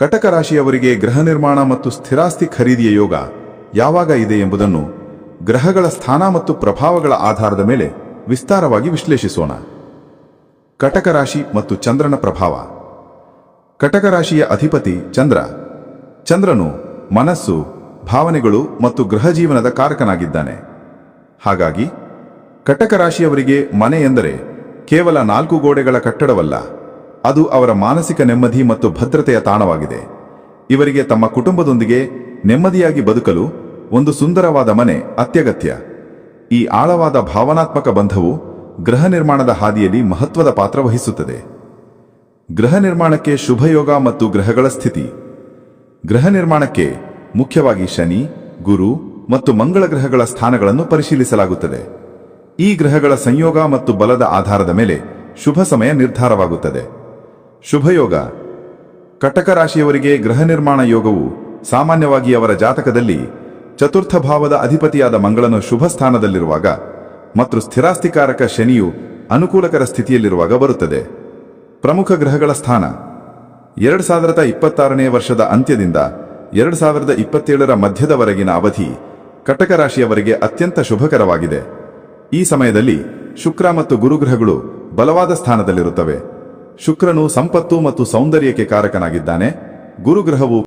ಕಟಕ ರಾಶಿಯವರಿಗೆ ಗೃಹ ನಿರ್ಮಾಣ ಮತ್ತು ಸ್ಥಿರಾಸ್ತಿ ಖರೀದಿಯ ಯೋಗ ಯಾವಾಗ ಇದೆ ಎಂಬುದನ್ನು ಗ್ರಹಗಳ ಸ್ಥಾನ ಮತ್ತು ಪ್ರಭಾವಗಳ ಆಧಾರದ ಮೇಲೆ ವಿಸ್ತಾರವಾಗಿ ವಿಶ್ಲೇಷಿಸೋಣ. ಕಟಕ ರಾಶಿ ಮತ್ತು ಚಂದ್ರನ ಪ್ರಭಾವ. ಕಟಕ ರಾಶಿಯ ಅಧಿಪತಿ ಚಂದ್ರ. ಚಂದ್ರನು ಮನಸ್ಸು, ಭಾವನೆಗಳು ಮತ್ತು ಗೃಹ ಜೀವನದ ಕಾರಕನಾಗಿದ್ದಾನೆ. ಹಾಗಾಗಿ ಕಟಕ ರಾಶಿಯವರಿಗೆ ಮನೆ ಎಂದರೆ ಕೇವಲ 4 ಗೋಡೆಗಳ ಕಟ್ಟಡವಲ್ಲ, ಅದು ಅವರ ಮಾನಸಿಕ ನೆಮ್ಮದಿ ಮತ್ತು ಭದ್ರತೆಯ ತಾಣವಾಗಿದೆ. ಇವರಿಗೆ ತಮ್ಮ ಕುಟುಂಬದೊಂದಿಗೆ ನೆಮ್ಮದಿಯಾಗಿ ಬದುಕಲು ಒಂದು ಸುಂದರವಾದ ಮನೆ ಅತ್ಯಗತ್ಯ. ಈ ಆಳವಾದ ಭಾವನಾತ್ಮಕ ಬಂಧವು ಗೃಹ ನಿರ್ಮಾಣದ ಹಾದಿಯಲ್ಲಿ ಮಹತ್ವದ ಪಾತ್ರ ವಹಿಸುತ್ತದೆ. ಗೃಹ ನಿರ್ಮಾಣಕ್ಕೆ ಶುಭಯೋಗ ಮತ್ತು ಗ್ರಹಗಳ ಸ್ಥಿತಿ. ಗೃಹ ನಿರ್ಮಾಣಕ್ಕೆ ಮುಖ್ಯವಾಗಿ ಶನಿ, ಗುರು ಮತ್ತು ಮಂಗಳ ಗ್ರಹಗಳ ಸ್ಥಾನಗಳನ್ನು ಪರಿಶೀಲಿಸಲಾಗುತ್ತದೆ. ಈ ಗ್ರಹಗಳ ಸಂಯೋಗ ಮತ್ತು ಬಲದ ಆಧಾರದ ಮೇಲೆ ಶುಭ ಸಮಯ ನಿರ್ಧಾರವಾಗುತ್ತದೆ. ಶುಭಯೋಗ. ಕಟಕ ರಾಶಿಯವರಿಗೆ ಗೃಹ ನಿರ್ಮಾಣ ಯೋಗವು ಸಾಮಾನ್ಯವಾಗಿ ಅವರ ಜಾತಕದಲ್ಲಿ ಚತುರ್ಥ ಭಾವದ ಅಧಿಪತಿಯಾದ ಮಂಗಳನು ಶುಭ ಸ್ಥಾನದಲ್ಲಿರುವಾಗ ಮತ್ತು ಸ್ಥಿರಾಸ್ತಿಕಾರಕ ಶನಿಯು ಅನುಕೂಲಕರ ಸ್ಥಿತಿಯಲ್ಲಿರುವಾಗ ಬರುತ್ತದೆ. ಪ್ರಮುಖ ಗ್ರಹಗಳ ಸ್ಥಾನ. 2026ನೇ ವರ್ಷದ ಅಂತ್ಯದಿಂದ 2027ರ ಮಧ್ಯದವರೆಗಿನ ಅವಧಿ ಕಟಕ ರಾಶಿಯವರಿಗೆ ಅತ್ಯಂತ ಶುಭಕರವಾಗಿದೆ. ಈ ಸಮಯದಲ್ಲಿ ಶುಕ್ರ ಮತ್ತು ಗುರುಗ್ರಹಗಳು ಬಲವಾದ ಸ್ಥಾನದಲ್ಲಿರುತ್ತವೆ. ಶುಕ್ರನು ಸಂಪತ್ತು ಮತ್ತು ಸೌಂದರ್ಯಕ್ಕೆ ಕಾರಕನಾಗಿದ್ದಾನೆ. ಗುರುಗ್ರಹವು